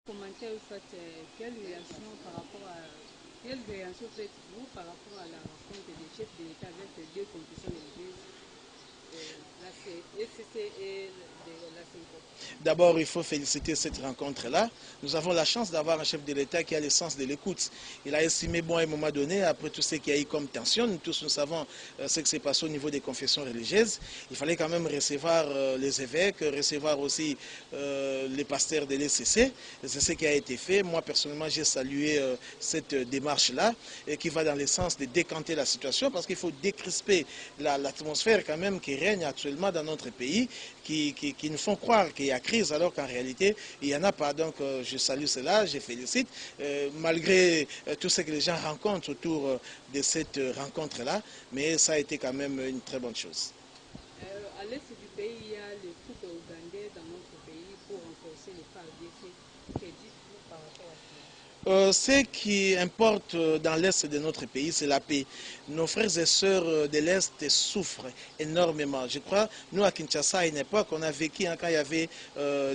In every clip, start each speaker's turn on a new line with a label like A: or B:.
A: Commentaire, vous faites quelle réaction par rapport à quelle réaction faites-vous par rapport à la rencontre des chefs de l'État avec les deux confessions religieuses, la ECC et la CENCO?
B: D'abord, il faut féliciter cette rencontre-là. Nous avons la chance d'avoir un chef de l'État qui a le sens de l'écoute. Il a estimé bon à un moment donné, après tout ce qu'il y a eu comme tension, nous tous nous savons ce qui s'est passé au niveau des confessions religieuses. Il fallait quand même recevoir les évêques, recevoir aussi les pasteurs de l'ECC. C'est ce qui a été fait. Moi, personnellement, j'ai salué cette démarche-là qui va dans le sens de décanter la situation parce qu'il faut décrisper l'atmosphère quand même qui règne actuellement dans notre pays, qui nous font croire qu'il y a crise alors qu'en réalité il n'y en a pas. Donc je salue cela, je félicite. Malgré tout ce que les gens rencontrent autour de cette rencontre-là, mais ça a été quand même une très bonne chose.
A: À l'est du pays, il y a les troupes ougandaises dans notre pays pour renforcer les FARDC. Que dites-vous par rapport à cela?
B: Ce qui importe dans l'Est de notre pays, c'est la paix. Nos frères et sœurs de l'Est souffrent énormément. Je crois, nous à Kinshasa, à une époque, on a vécu quand il y avait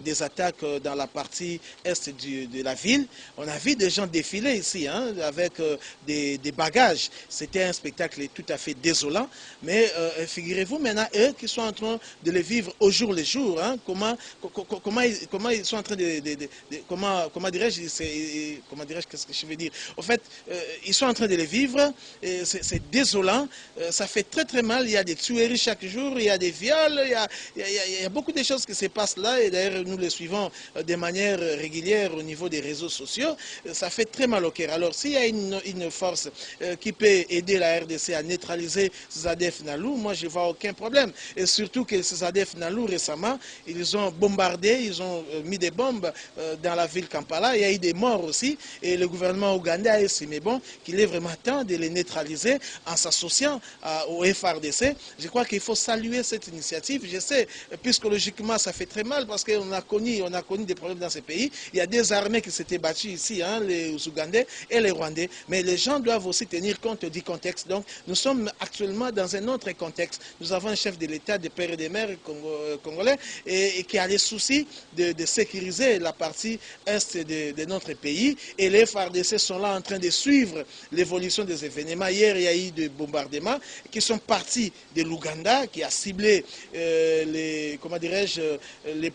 B: des attaques dans la partie Est de la ville. On a vu des gens défiler ici avec des bagages. C'était un spectacle tout à fait désolant. Mais figurez-vous maintenant, eux qui sont en train de le vivre au jour le jour, comment ils sont en train comment dirais-je, qu'est-ce que je veux dire? En fait, ils sont en train de le vivre, c'est désolant, ça fait très très mal, il y a des tueries chaque jour, il y a des viols, il y a beaucoup de choses qui se passent là, et d'ailleurs nous les suivons de manière régulière au niveau des réseaux sociaux, ça fait très mal au cœur. Alors s'il y a une force qui peut aider la RDC à neutraliser ces ADF Nalou, moi je ne vois aucun problème. Et surtout que ces ADF Nalou récemment, ils ont bombardé, ils ont mis des bombes dans la ville Kampala, il y a eu des morts aussi, et le gouvernement ougandais a estimé bon qu'il est vraiment temps de les neutraliser en s'associant au FARDC. Je crois qu'il faut saluer cette initiative. Je sais, psychologiquement, ça fait très mal parce qu'on a connu des problèmes dans ces pays. Il y a des armées qui s'étaient battues ici, les Ougandais et les Rwandais. Mais les gens doivent aussi tenir compte du contexte. Donc, nous sommes actuellement dans un autre contexte. Nous avons un chef de l'État, des pères et des mères congolais, et qui a les soucis de sécuriser la partie est de notre pays. Et les FARDC sont là en train de suivre l'évolution des événements. Hier, il y a eu des bombardements qui sont partis de l'Ouganda, qui a ciblé les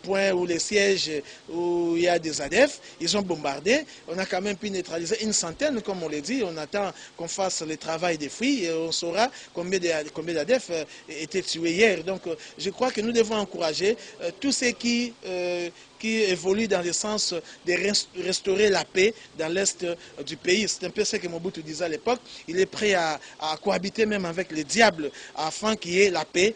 B: points ou les sièges où il y a des ADF. Ils ont bombardé. On a quand même pu neutraliser une centaine, comme on l'a dit. On attend qu'on fasse le travail des fruits et on saura combien d'ADF étaient tués hier. Donc, je crois que nous devons encourager tous ceux qui évolue dans le sens de restaurer la paix dans l'est du pays. C'est un peu ce que Mobutu disait à l'époque. Il est prêt à cohabiter même avec les diables afin qu'il y ait la paix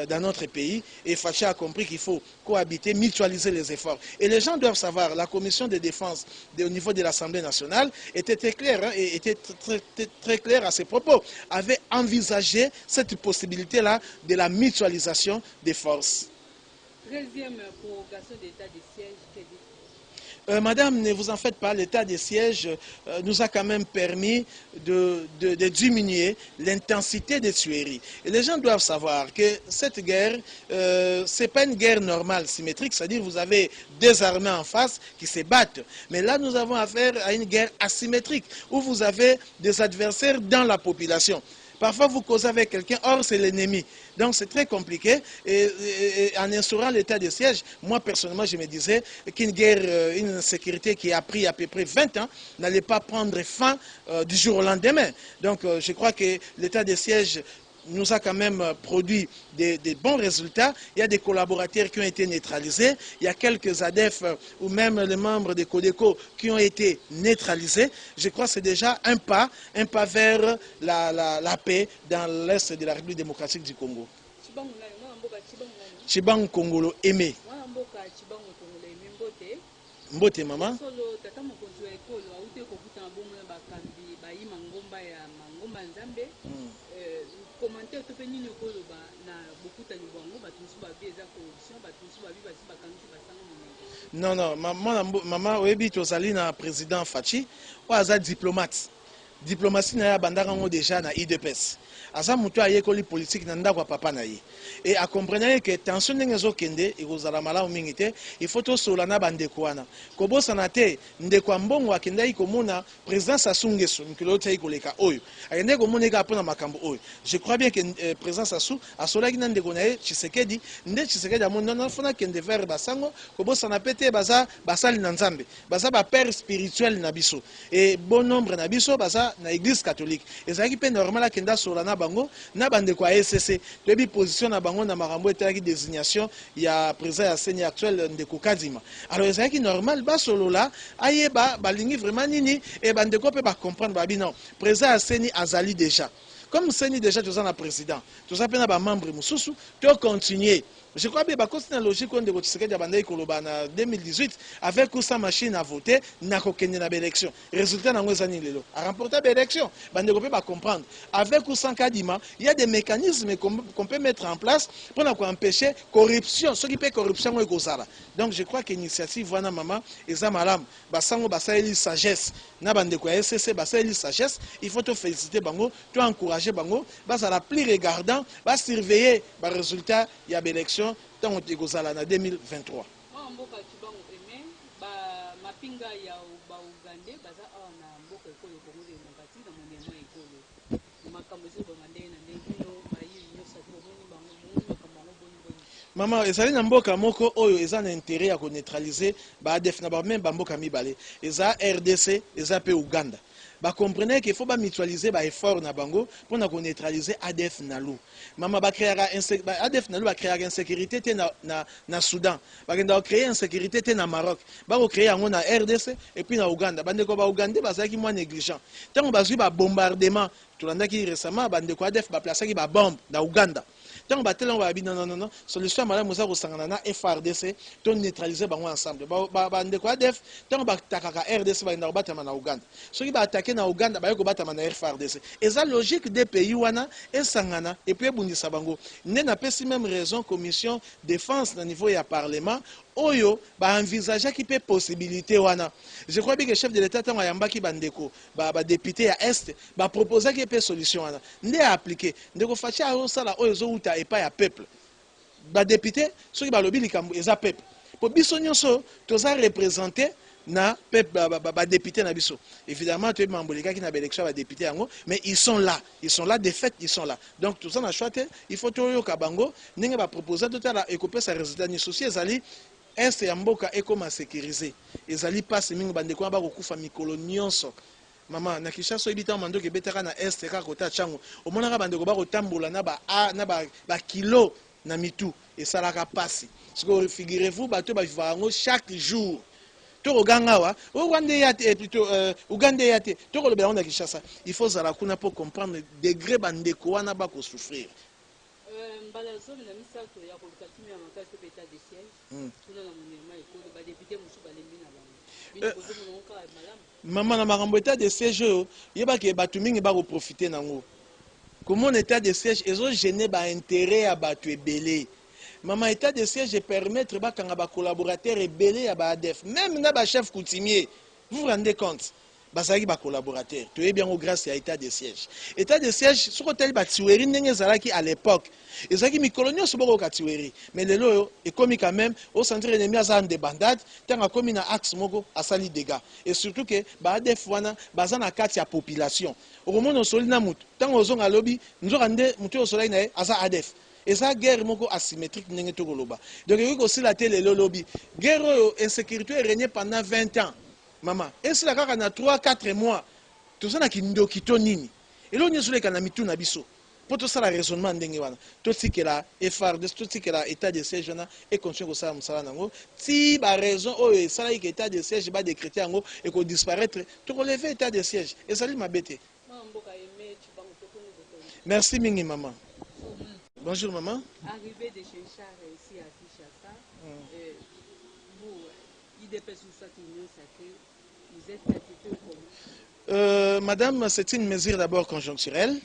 B: dans notre pays. Et Facha a compris qu'il faut cohabiter, mutualiser les efforts. Et les gens doivent savoir, la commission de défense au niveau de l'Assemblée nationale était très claire, et était très claire à ses propos, avait envisagé cette possibilité-là de la mutualisation des forces.
A: 13e prorogation d'état de siège, que dites-vous?
B: Madame, ne vous en faites pas, l'état de siège nous a quand même permis de diminuer l'intensité des tueries. Et les gens doivent savoir que cette guerre, ce n'est pas une guerre normale, symétrique, c'est-à-dire vous avez deux armées en face qui se battent. Mais là, nous avons affaire à une guerre asymétrique, où vous avez des adversaires dans la population. Parfois, vous causez avec quelqu'un, or c'est l'ennemi. Donc, c'est très compliqué. Et en instaurant l'état de siège, moi, personnellement, je me disais qu'une guerre, une sécurité qui a pris à peu près 20 ans, n'allait pas prendre fin du jour au lendemain. Donc, je crois que l'état de siège nous a quand même produit des bons résultats. Il y a des collaborateurs qui ont été neutralisés. Il y a quelques ADF ou même les membres de Codeco qui ont été neutralisés. Je crois que c'est déjà un pas vers la paix dans l'Est de la République démocratique du Congo. Chibangu Kongolo aimé. Mbote maman. Non, non, maman, oyebi tozali na président Fachi, oaza diplomate. Diplomatie na bandaka ngo déjà na IDPS. aza mutu ayekoli politique na ndako papa na ye et a comprendre que tension ndenge ezokende ekozala malamu mingi te il faut tosola na bandeko wana kobosana te ndeko mbongo akendaki komona président Sassou Nguesso mikolo otai koleka oyo akendaki komona eka mpona makambo oyo je crois bien que président Sassou asolaki na ndeko na ye Tshisekedi nde Tshisekedi amoni non fona kende vers basango kobosana pe te baza basali na nzambe baza bapère spirituel na biso et bon nombre na biso baza na église catholique ezalaki mpe normal akenda sola na bango na bandeko ya ECC toyebi position na bango na makambo etalaki désignation ya président ya seni actuel ndeko Kadima alors ezalaki normal basolola ayeba balingi vraiment nini et bandeko mpe bacomprendre babi non président ya seni azali déjà comme seni déjà toza na président toza mpe na bamembre mosusu to continuer. Je crois bien que c'est une logique qu'on a Tshisekedi abandai koloba na 2018 avec ou sans machine à voter na kokende na élection. Résultat na ngozani lelo a remporté l'élection. Bande ko peut comprendre. Avec ou sans Kadima, il y a des mécanismes qu'on peut mettre en place pour empêcher corruption, ce qui peut corruption et kozala. Donc je crois que l'initiative wana mama eza malam basango basali sagesse na bande ko SCC basali sagesse, il faut te féliciter bango, te encourager bango, basala plus regardant, bas surveiller ba résultat ya élection tant que Gozala en 2023. Maman, ezali na mboka moko oyo eza na intérêt à neutraliser ba ADF na ba même mboka mibale. Eza RDC, eza pe Uganda. Ba comprenez qu'il faut ba mutualiser ba effort na bango pour na neutraliser ADF nalu. Mama ba créer ADF nalu ba créer insécurité te na Soudan. Ba genda créer insécurité te na Maroc. Ba ko créer yango na RDC et puis na Uganda. Bande ko ba Uganda bazaki moins négligent. Tant ba zui ba bombardement tolandaki récemment bande ko ADF ba placer ki ba bombe na Uganda. Tant que on va dire non, solution madame Moussa Rosangana FRDC, to neutraliser bango ensemble. Bande ko ADF, tant que takaka RDC ba ndako batama na Uganda. Ceux qui va attaquer na Uganda ba yoko batama na FRDC. Et ça logique des pays wana et sangana et puis bundisa bango. Ne n'a pas si même raison commission défense na niveau ya parlement oyo ba envisager qui peut possibilité wana. Je crois bien que le chef de l'État tant ayamba ki bandeko ba député à est ba proposer qui peut solution wana. Ndé appliquer. Ndeko facha o sala oyo zo uta et pas ya peuple. Ba député ceux qui ba lobi likambo eza peuple. Pour biso nyonso toza représenter na peuple ba député na biso. Évidemment tu es membre qui na élection ba député yango mais ils sont là de fait ils sont là. Donc tout ça na choité il faut toyo kabango ninga ba proposer total écoper sa résultat ni souci ezali est ya mboka ekoma sécurisé ezali passe mingi bandeko ba kokufa mikolo nyonso mama na Kinshasa ebita mando ke betaka na est ka kota chango omonaka bandeko ba kotambola na ba kilo na mitu et ça la passe parce que figurez-vous bato ba vivre chaque jour to oganga wa Uganda yate plutôt Uganda yate to ko lobela na Kinshasa il faut zala kuna pour comprendre degré bandeko wana ba ko souffrir
A: Balazo na misato ya kolukatimi ya makasi pe état de siège tuna na monument ekolo ba député musu balembi na bango bino kozo monka malamu
B: maman na makambo état de siège yeba ke batu mingi ba ko profiter nango comment état de siège ezo gêner ba intérêt ya batu ebele maman état de siège permettre ba kanga ba collaborateurs ebele ya ba ADF même na ba chef coutumier vous vous rendez compte basaki ba collaborateurs to bien grâce à état de siège ce côté ba tiweri ndenge zalaki à l'époque ezaki mikolonio so boko katiweri mais lelo et comme quand même au centre ennemi aza en débandade tanga komi na axe moko asali dégâts et surtout que ba ADF wana baza na kati ya population okomona soli na mutu tanga ozonga lobi nzoka nde mutu osolai na aza ADF et ça guerre moko asymétrique ndenge to koloba donc iko aussi la télé lolobi guerre insécurité régné pendant 20 ans. Maman, et c'est la kaka na 3-4 mois. Tout ça na kindo kito nini. Et là on est kana mitu na biso. Pour tout ça la raisonnement ndenge wana. Tout ce qui la FRDC, tout ce qui la état de siège wana et continue ko ça musala nango. Si ba raison oyo ça la état de siège ba décréter yango et ko disparaître, tu relever état de siège et ça li mabete. Merci mingi maman. Bonjour maman.
A: Arrivé de Chinchard ici à Kinshasa.
B: Madame, c'est une mesure d'abord conjoncturelle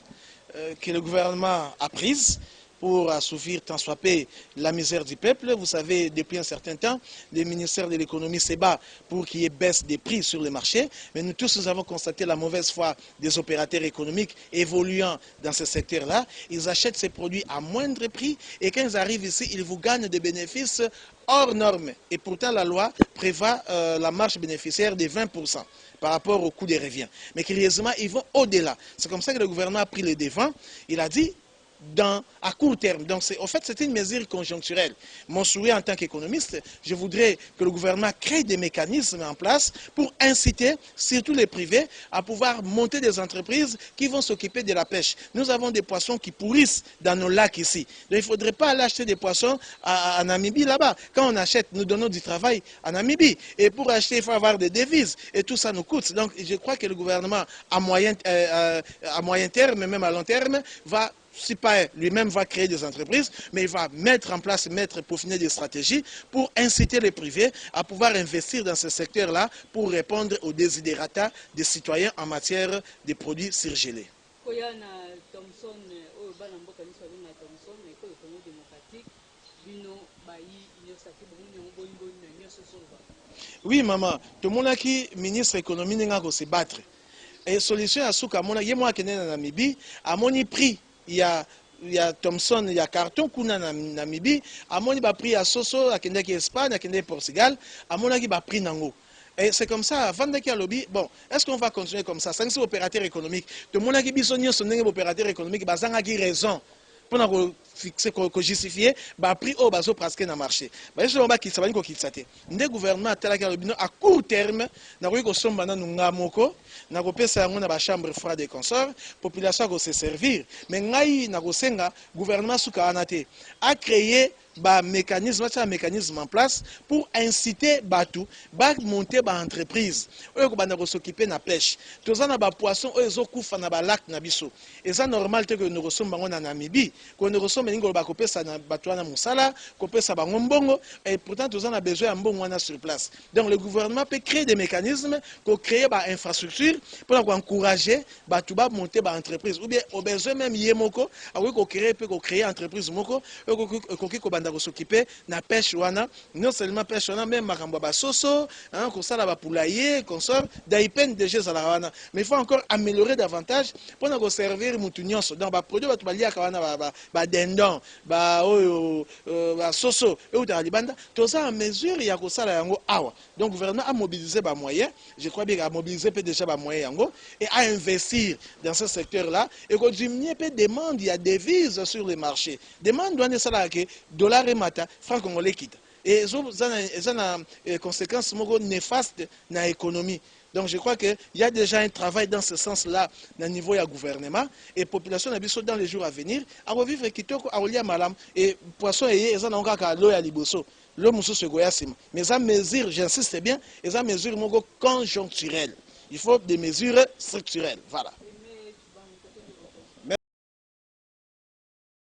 B: que le gouvernement a prise pour assouvir tant soit peu la misère du peuple. Vous savez, depuis un certain temps, le ministère de l'économie se bat pour qu'il y ait baisse des prix sur le marché, mais nous tous nous avons constaté la mauvaise foi des opérateurs économiques évoluant dans ce secteur-là. Ils achètent ces produits à moindre prix et quand ils arrivent ici, ils vous gagnent des bénéfices hors normes. Et pourtant, la loi prévoit la marge bénéficiaire de 20% par rapport au coût des reviens. Mais curieusement, ils vont au-delà. C'est comme ça que le gouvernement a pris le devant. Il a dit à court terme. Donc, en fait, c'est une mesure conjoncturelle. Mon souhait en tant qu'économiste, je voudrais que le gouvernement crée des mécanismes en place pour inciter, surtout les privés, à pouvoir monter des entreprises qui vont s'occuper de la pêche. Nous avons des poissons qui pourrissent dans nos lacs ici. Donc, il ne faudrait pas aller acheter des poissons en Namibie là-bas. Quand on achète, nous donnons du travail en Namibie. Et pour acheter, il faut avoir des devises. Et tout ça nous coûte. Donc, je crois que le gouvernement, à moyen terme, même à long terme, va si pas lui-même va créer des entreprises, mais il va mettre en place, peaufiner des stratégies pour inciter les privés à pouvoir investir dans ce secteur-là pour répondre aux désidérata des citoyens en matière de produits surgelés. Oui, maman, tout le monde qui ministre économie n'a pas se battre. Et solution à ce qu'il y a moi qui est en Namibie, à mon prix. Il y a Thomson, il y a Carton, Kuna Namibie, à mon prix à Soso, à Kendeki Espagne, à Kendeki Portugal, à mon prix Nango. Et c'est comme ça, avant qu'il y a lobby, bon, est-ce qu'on va continuer comme ça? C'est un opérateur économique. Tout le monde qui bisonne son opérateur économique, il a raison. Pour fixer, justifier, bah prix au baso presque na marché. Bah je vais qui ça va qui ça te. Ndé gouvernement à court terme, na ko somba na nunga moko, na ko pesa ngo na ba chambre froide et consort, population ko se servir. Mais ngai na ko senga gouvernement suka anate a créé un mécanisme en place pour inciter Batou à monter une entreprise. Eux qui s'occuper de la pêche. Tous les poissons, eux qui sont dans le lac. Et c'est normal que nous ressemblons en Namibie. Que nous ressemblons à Batouana Moussala, et pourtant tous on a besoin d'un bon sur place. Donc le gouvernement peut créer des mécanismes pour créer une infrastructure pour encourager Batou à monter une entreprise. Ou bien au besoin même Yemoko, pour créer une entreprise moko, s'occuper na pêche wana, non seulement pêche wana, même makambo ba soso, hein, comme ça la ba poulailler, consort, daipen déjà za la wana. Mais il faut encore améliorer davantage pour nous servir mutunyoso. Donc ba produit ba tubalia kawana ba dendon, ba soso, et ou talibanda, tout ça en mesure ya ko sala yango awa. Donc le gouvernement a mobilisé ba moyens, je crois bien a mobilisé peut déjà ba moyens yango et à investir dans ce secteur-là et que diminuer peut demande il y a des devises sur les marchés. Demande doit ne que dollar et mata, franc congolais quitte. Et ça a des conséquences néfastes dans l'économie. Donc je crois qu'il y a déjà un travail dans ce sens-là au niveau du gouvernement et la population dans les jours à venir à revivre kitoko à olia malam et poisson et ils ont encore l'eau à liboso l'eau moussou se goyasima. Mais ça mesure, j'insiste bien, et ça mesure conjoncturelle. Il faut des mesures structurelles. Voilà.